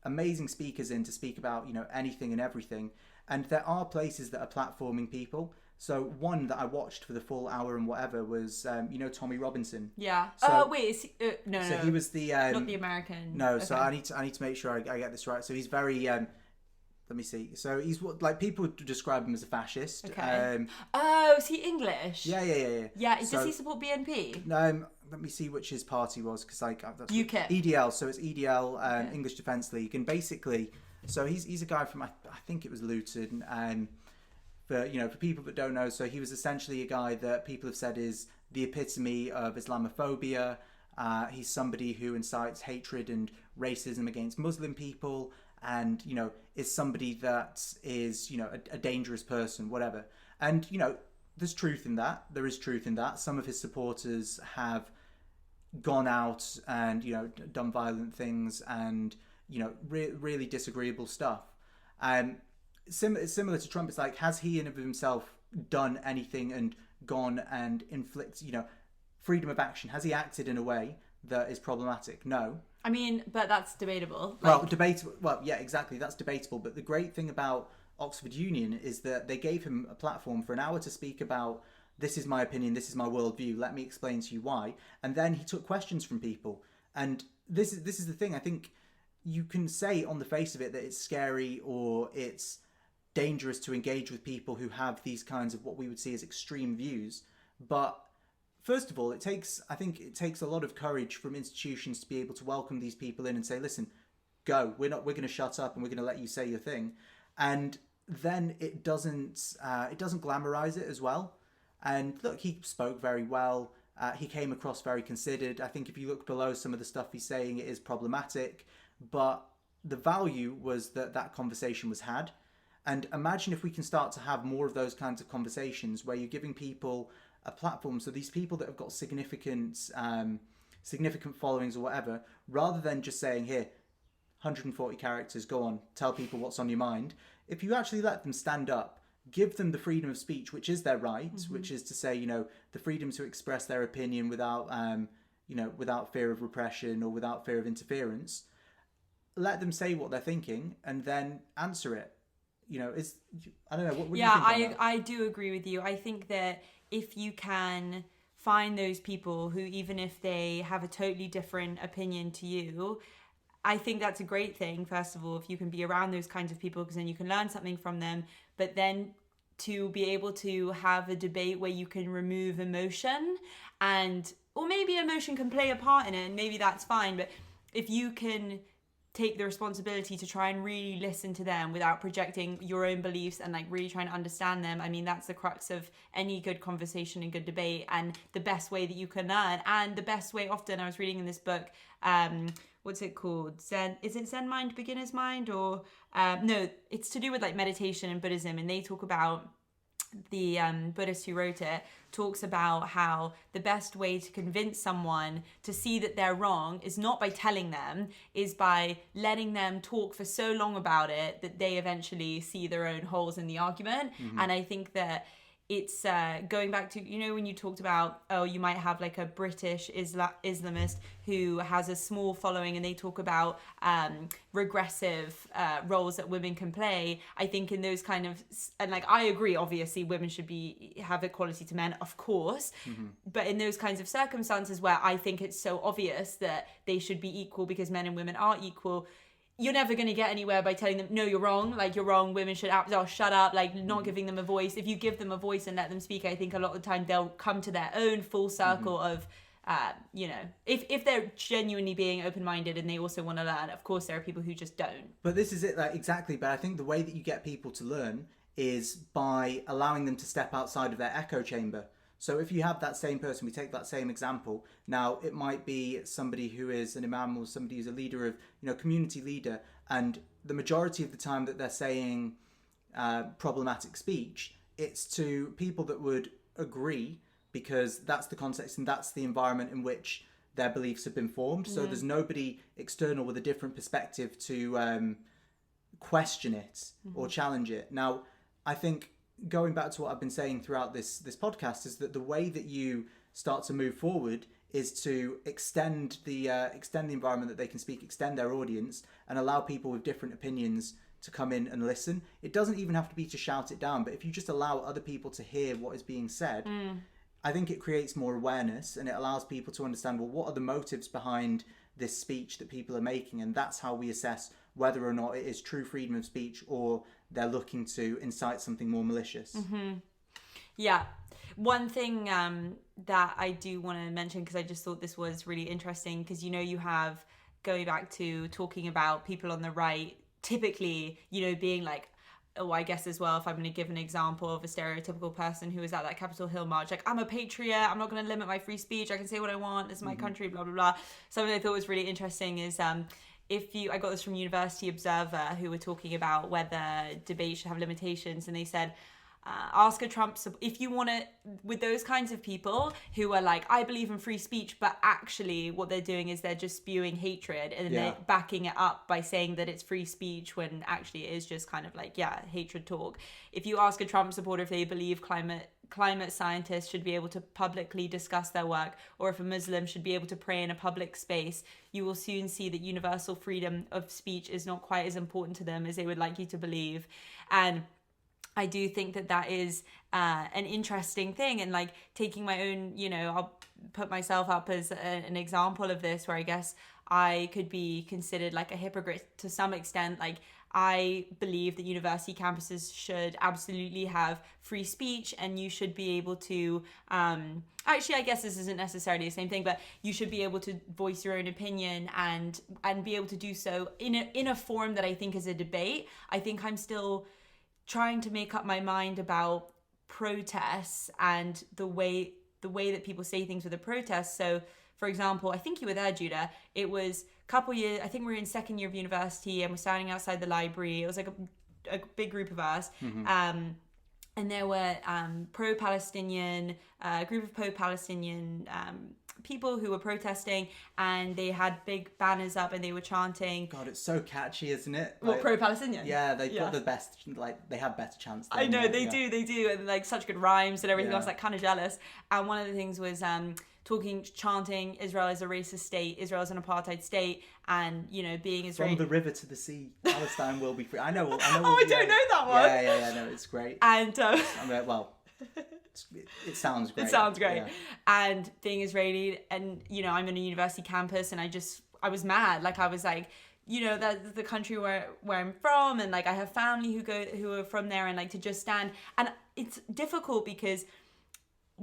amazing speakers in to speak about, anything and everything. And there are places that are platforming people. So one that I watched for the full hour and whatever was, Tommy Robinson. Yeah. So, wait, is he, no. He was the not the American. No. Okay. So I need to make sure I get this right. So he's very. Let me see. So he's people describe him as a fascist. Okay. Is he English? Yeah. Yeah. Does he support BNP? Let me see which his party was, because that's UKIP. EDL. So it's EDL, okay. English Defence League, and basically, so he's a guy from I think it was Luton. For people that don't know, so he was essentially a guy that people have said is the epitome of Islamophobia. He's somebody who incites hatred and racism against Muslim people, and is somebody that is a dangerous person, whatever. And there's truth in that. There is truth in that. Some of his supporters have gone out and done violent things and really disagreeable stuff. Similar to Trump, it's like, has he in of himself done anything and gone and inflict freedom of action? Has he acted in a way that is problematic? No. I mean, but that's debatable. Debatable. Well, yeah, exactly. That's debatable. But the great thing about Oxford Union is that they gave him a platform for an hour to speak about, this is my opinion, this is my worldview, let me explain to you why. And then he took questions from people. And this is the thing. I think you can say on the face of it that it's scary or it's dangerous to engage with people who have these kinds of what we would see as extreme views. But first of all, I think it takes a lot of courage from institutions to be able to welcome these people in and say, listen, go, we're going to shut up and we're going to let you say your thing. And then it doesn't glamorize it as well. And look, he spoke very well. He came across very considered. I think if you look below some of the stuff he's saying, it is problematic, but the value was that conversation was had. And imagine if we can start to have more of those kinds of conversations where you're giving people a platform. So these people that have got significant followings or whatever, rather than just saying, here, 140 characters, go on, tell people what's on your mind. If you actually let them stand up, give them the freedom of speech, which is their right, mm-hmm. which is to say, the freedom to express their opinion without, without fear of repression or without fear of interference. Let them say what they're thinking and then answer it. I don't know. What do you think? I do agree with you. I think that if you can find those people who, even if they have a totally different opinion to you, I think that's a great thing. First of all, if you can be around those kinds of people, because then you can learn something from them. But then to be able to have a debate where you can remove emotion, or maybe emotion can play a part in it, and maybe that's fine. But if you can take the responsibility to try and really listen to them without projecting your own beliefs and really trying to understand them. I mean, that's the crux of any good conversation and good debate, and the best way that you can learn. And the best way, often, I was reading in this book, what's it called? Zen? Is it Zen Mind, Beginner's Mind? Or no, it's to do with meditation and Buddhism. And they talk about, the Buddhist who wrote it talks about how the best way to convince someone to see that they're wrong is not by telling them, is by letting them talk for so long about it that they eventually see their own holes in the argument. Mm-hmm. And I think that it's going back to, when you talked about, you might have a British Islamist who has a small following and they talk about regressive roles that women can play. I think in those kind of, and I agree, obviously women should have equality to men, of course, mm-hmm. but in those kinds of circumstances where I think it's so obvious that they should be equal because men and women are equal, you're never going to get anywhere by telling them, no, you're wrong. You're wrong. Women should shut up. Not giving them a voice. If you give them a voice and let them speak, I think a lot of the time they'll come to their own full circle mm-hmm. of, if they're genuinely being open-minded and they also want to learn. Of course, there are people who just don't. But this is it, exactly. But I think the way that you get people to learn is by allowing them to step outside of their echo chamber. So if you have that same person, we take that same example. Now, it might be somebody who is an imam or somebody who's a leader of, community leader, and the majority of the time that they're saying problematic speech, it's to people that would agree, because that's the context and that's the environment in which their beliefs have been formed. So there's nobody external with a different perspective to question it or challenge it. Now, I think going back to what I've been saying throughout this podcast is that the way that you start to move forward is to extend the environment that they can speak, extend their audience, and allow people with different opinions to come in and listen. It doesn't even have to be to shout it down, but if you just allow other people to hear what is being said, I think it creates more awareness, and it allows people to understand, well, what are the motives behind this speech that people are making? And that's how we assess whether or not it is true freedom of speech or they're looking to incite something more malicious. Yeah. One thing that I do want to mention, because I just thought this was really interesting, because, you have, going back to talking about people on the right, typically, being like, oh, I guess as well, if I'm going to give an example of a stereotypical person who was at that Capitol Hill march, like, I'm a patriot, I'm not going to limit my free speech, I can say what I want, this is my country, blah, blah, blah. Something I thought was really interesting is I got this from University Observer, who were talking about whether debate should have limitations, and they said, ask a Trump, if you want to, with those kinds of people who are like, I believe in free speech, but actually what they're doing is they're just spewing hatred, and they're backing it up by saying that it's free speech when actually it is just kind of like, hatred talk. If you ask a Trump supporter if they believe climate scientists should be able to publicly discuss their work, or if a Muslim should be able to pray in a public space, you will soon see that universal freedom of speech is not quite as important to them as they would like you to believe. And I do think that is an interesting thing, and like taking my own, I'll put myself up as an example of this, where I guess I could be considered like a hypocrite to some extent. Like, I believe that university campuses should absolutely have free speech, and you should be able to, actually, I guess this isn't necessarily the same thing, but you should be able to voice your own opinion and be able to do so in a form that I think is a debate. I think I'm still trying to make up my mind about protests and the way that people say things with a protest. So, for example, I think you were there, Judah. It was a couple years, I think we were in second year of university, and we're standing outside the library. It was like a big group of us. And there were pro-Palestinian, a group of pro-Palestinian people who were protesting, and they had big banners up and they were chanting. God, it's so catchy, isn't it? Like, pro-Palestinian? Yeah, they've got the best, like, they have better chance. I know, they do. And like such good rhymes and everything. I was like kind of jealous. And one of the things was chanting, Israel is a racist state, Israel is an apartheid state, and, being Israeli. From the river to the sea, Palestine will be free. I know. Oh, I don't know that one. Yeah, no, it's great. And, it sounds great. It sounds great. Yeah. And being Israeli, and, I'm in a university campus, and I was mad. Like, I was like, that's the country where I'm from, and like I have family who are from there, and like to just stand. And it's difficult because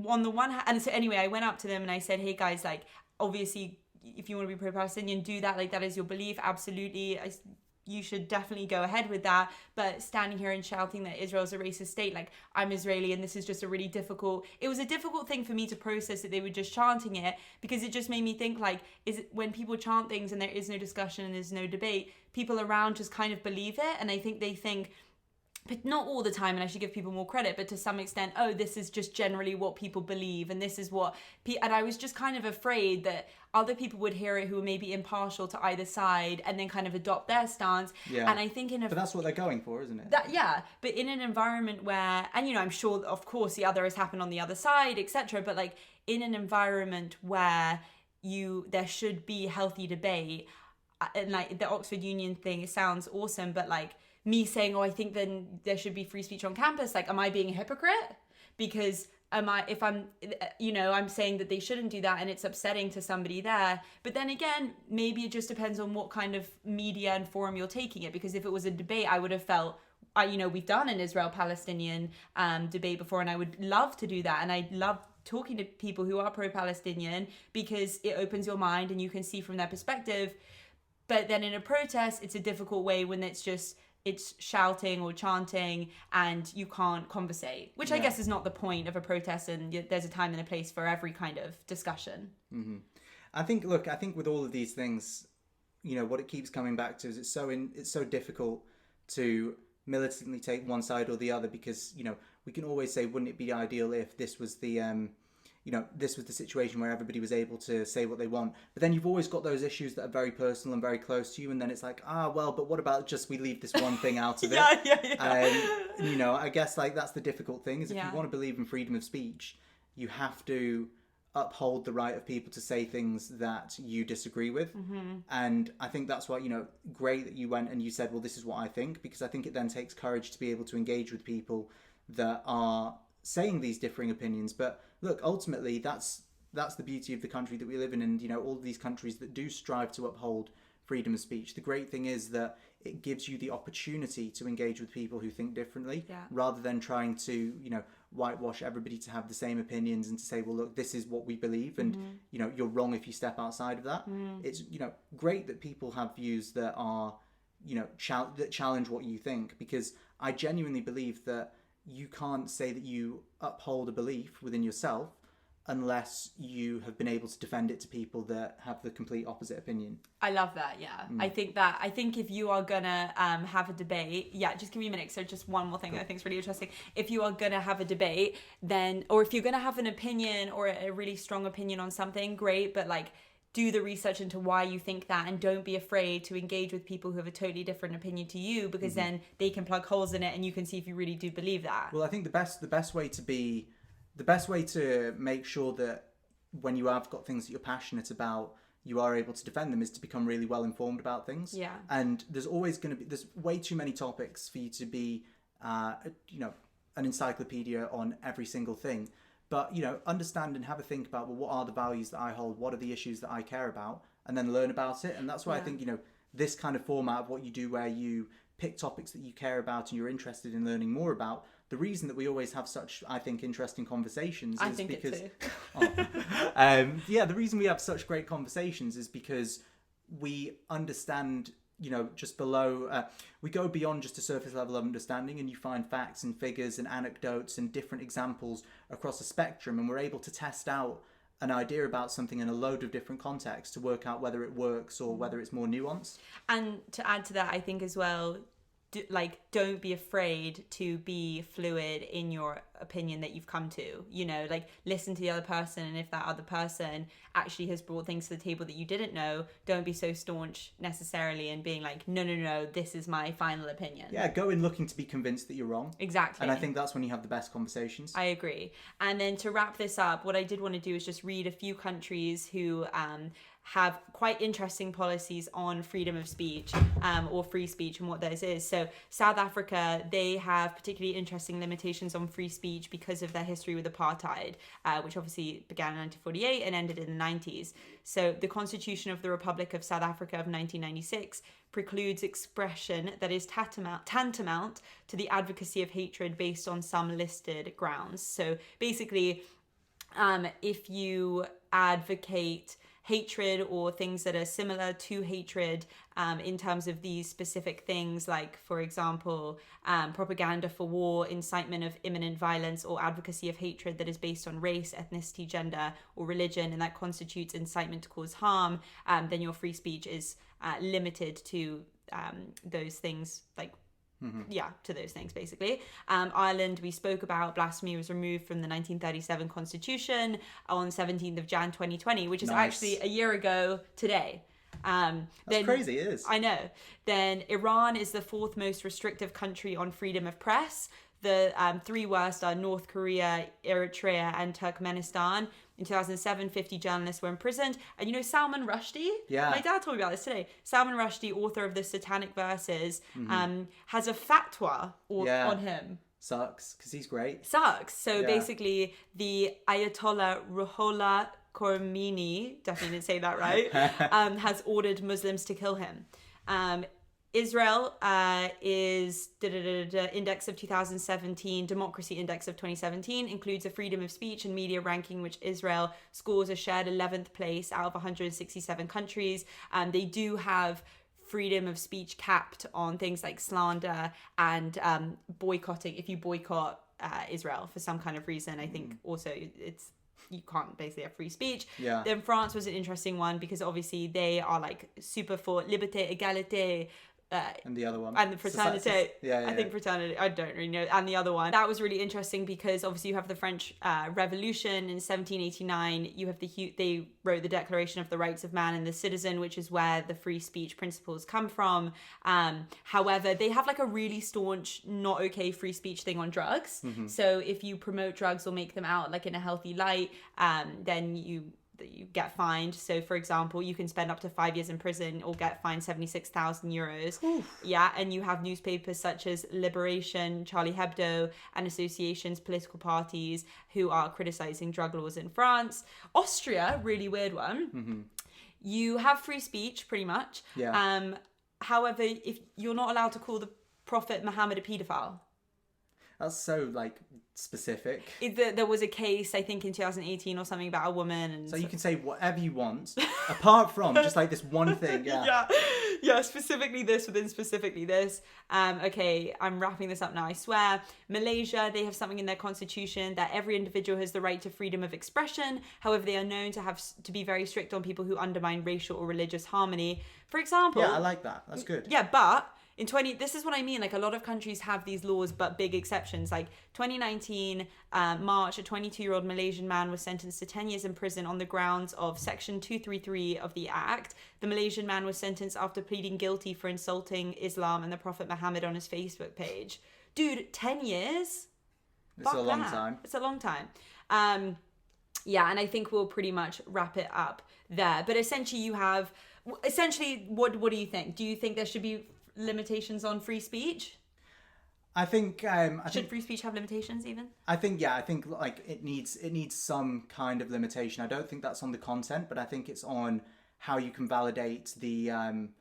on the one hand, and so anyway, I went up to them and I said, hey guys, like, obviously if you want to be pro-Palestinian, do that, like that is your belief, absolutely, you should definitely go ahead with that, but standing here and shouting that Israel's a racist state, like, I'm Israeli and this is just it was a difficult thing for me to process that they were just chanting it, because it just made me think, like, is it when people chant things and there is no discussion and there's no debate, people around just kind of believe it, and I think they think, but not all the time, and I should give people more credit, but to some extent, oh, this is just generally what people believe, and this is what and I was just kind of afraid that other people would hear it who were maybe impartial to either side and then kind of adopt their stance. Yeah. And I think but that's what they're going for, isn't it? But in an environment where, and I'm sure, of course, the other has happened on the other side, etc. But like in an environment where there should be healthy debate, and like the Oxford Union thing, it sounds awesome, but like me saying, oh, I think then there should be free speech on campus, like, am I being a hypocrite? Because I'm saying that they shouldn't do that and it's upsetting to somebody there. But then again, maybe it just depends on what kind of media and forum you're taking it. Because if it was a debate, I would have felt, we've done an Israel-Palestinian debate before, and I would love to do that. And I love talking to people who are pro-Palestinian because it opens your mind and you can see from their perspective. But then in a protest, it's a difficult way when it's just it's shouting or chanting and you can't conversate, which I guess is not the point of a protest, and there's a time and a place for every kind of discussion. Mm-hmm. I think with all of these things, what it keeps coming back to is it's so difficult to militantly take one side or the other, because we can always say, wouldn't it be ideal if this was the this was the situation where everybody was able to say what they want. But then you've always got those issues that are very personal and very close to you, and then it's like, well, but what about just we leave this one thing out of it? I guess that's the difficult thing, is if you want to believe in freedom of speech, you have to uphold the right of people to say things that you disagree with. Mm-hmm. And I think that's why, great that you went and you said, well, this is what I think, because I think it then takes courage to be able to engage with people that are saying these differing opinions. But look, ultimately, that's the beauty of the country that we live in, and all of these countries that do strive to uphold freedom of speech. The great thing is that it gives you the opportunity to engage with people who think differently, rather than trying to whitewash everybody to have the same opinions and to say, well, look, this is what we believe, and you're wrong if you step outside of that. It's great that people have views that are that challenge what you think, because I genuinely believe that you can't say that you uphold a belief within yourself unless you have been able to defend it to people that have the complete opposite opinion. I love that. I think if you are gonna have a debate, just give me a minute. So just one more thing that I think is really interesting. If you are gonna have a debate, then, or if you're gonna have an opinion or a really strong opinion on something, great, but do the research into why you think that, and don't be afraid to engage with people who have a totally different opinion to you, because then they can plug holes in it and you can see if you really do believe that. Well, I think the best way to make sure that when you have got things that you're passionate about, you are able to defend them, is to become really well informed about things. Yeah. And there's way too many topics for you to be an encyclopedia on every single thing. But, understand and have a think about, well, what are the values that I hold? What are the issues that I care about? And then learn about it. And that's why I think, this kind of format of what you do, where you pick topics that you care about and you're interested in learning more about. The reason that we always have such, I think, interesting conversations is because... the reason we have such great conversations is because we understand... just below, we go beyond just a surface level of understanding, and you find facts and figures and anecdotes and different examples across a spectrum, and we're able to test out an idea about something in a load of different contexts to work out whether it works or whether it's more nuanced. And to add to that, I think as well, don't be afraid to be fluid in your opinion that you've come to, listen to the other person, and if that other person actually has brought things to the table that you didn't know, don't be so staunch necessarily and being like, no, this is my final opinion. Go in looking to be convinced that you're wrong. Exactly. And I think that's when you have the best conversations. I agree. And then to wrap this up, what I did want to do is just read a few countries who have quite interesting policies on freedom of speech or free speech and what theirs is. So South Africa, they have particularly interesting limitations on free speech because of their history with apartheid, which obviously began in 1948 and ended in the 90s. So the Constitution of the Republic of South Africa of 1996 precludes expression that is tantamount to the advocacy of hatred based on some listed grounds. So basically, if you advocate hatred or things that are similar to hatred in terms of these specific things, like, for example, propaganda for war, incitement of imminent violence, or advocacy of hatred that is based on race, ethnicity, gender, or religion, and that constitutes incitement to cause harm, then your free speech is limited to those things, to those things, basically. Ireland, we spoke about. Blasphemy was removed from the 1937 Constitution on 17th of Jan 2020, which is actually a year ago today. That's crazy, it is. I know. Then Iran is the fourth most restrictive country on freedom of press. The three worst are North Korea, Eritrea, and Turkmenistan. In 2007, 50 journalists were imprisoned. And Salman Rushdie? Yeah. My dad told me about this today. Salman Rushdie, author of the Satanic Verses, has a fatwa on him. Sucks, because he's great. Sucks. So basically, the Ayatollah Ruhollah Khomeini, definitely didn't say that right, has ordered Muslims to kill him. Israel is index of 2017, democracy index of 2017, includes a freedom of speech and media ranking, which Israel scores a shared 11th place out of 167 countries. They do have freedom of speech capped on things like slander and boycotting. If you boycott Israel for some kind of reason, I think also you can't basically have free speech. Yeah. Then France was an interesting one because obviously they are like super for liberté, égalité. And the other one. And the fraternity. Yeah, I think fraternity, I don't really know. And the other one. That was really interesting because obviously you have the French Revolution in 1789. You have they wrote the Declaration of the Rights of Man and the Citizen, which is where the free speech principles come from. However, they have like a really staunch, not okay free speech thing on drugs. So if you promote drugs or make them out like in a healthy light, then you get fined. So for example, you can spend up to 5 years in prison or get fined 76,000 euros. Oof. Yeah, and you have newspapers such as Liberation, Charlie Hebdo, and associations, political parties who are criticizing drug laws in France. Austria, really weird one. You have free speech pretty much. Yeah. However, if you're not allowed to call the Prophet Muhammad a paedophile. That's so like specific. There was a case, I think in 2018 or something, about a woman. And so you can say whatever you want, apart from just like this one thing. Yeah. Yeah, specifically this within specifically this. Okay, I'm wrapping this up now, I swear. Malaysia, they have something in their constitution that every individual has the right to freedom of expression. However, they are known to be very strict on people who undermine racial or religious harmony. For example... Yeah, I like that. That's good. Yeah, but... this is what I mean, like a lot of countries have these laws but big exceptions. Like 2019 March, a 22-year-old Malaysian man was sentenced to 10 years in prison on the grounds of section 233 of the act. The Malaysian man was sentenced after pleading guilty for insulting Islam and the Prophet Muhammad on his Facebook page. Dude, 10 years? It's a long time. It's a long time. Yeah, and I think we'll pretty much wrap it up there. But essentially what do you think? Do you think there should be limitations on free speech? I think should free speech have limitations even? I think like it needs some kind of limitation. I don't think that's on the content, but I think it's on how you can validate the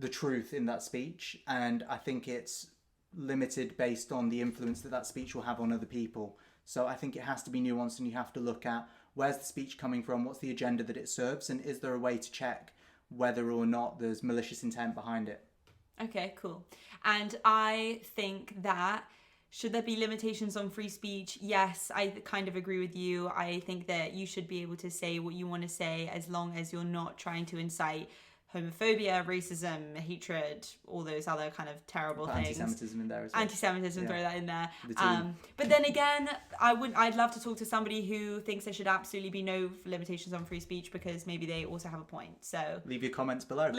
truth in that speech, and I think it's limited based on the influence that speech will have on other people. So I think it has to be nuanced, and you have to look at where's the speech coming from, what's the agenda that it serves, and is there a way to check whether or not there's malicious intent behind it. Okay, cool. And I think that should there be limitations on free speech? Yes, I kind of agree with you. I think that you should be able to say what you want to say as long as you're not trying to incite homophobia, racism, hatred, all those other kind of terrible things. Anti-Semitism in there as well. Anti-Semitism, throw that in there. The but then again, I'd love to talk to somebody who thinks there should absolutely be no limitations on free speech because maybe they also have a point. So leave your comments below.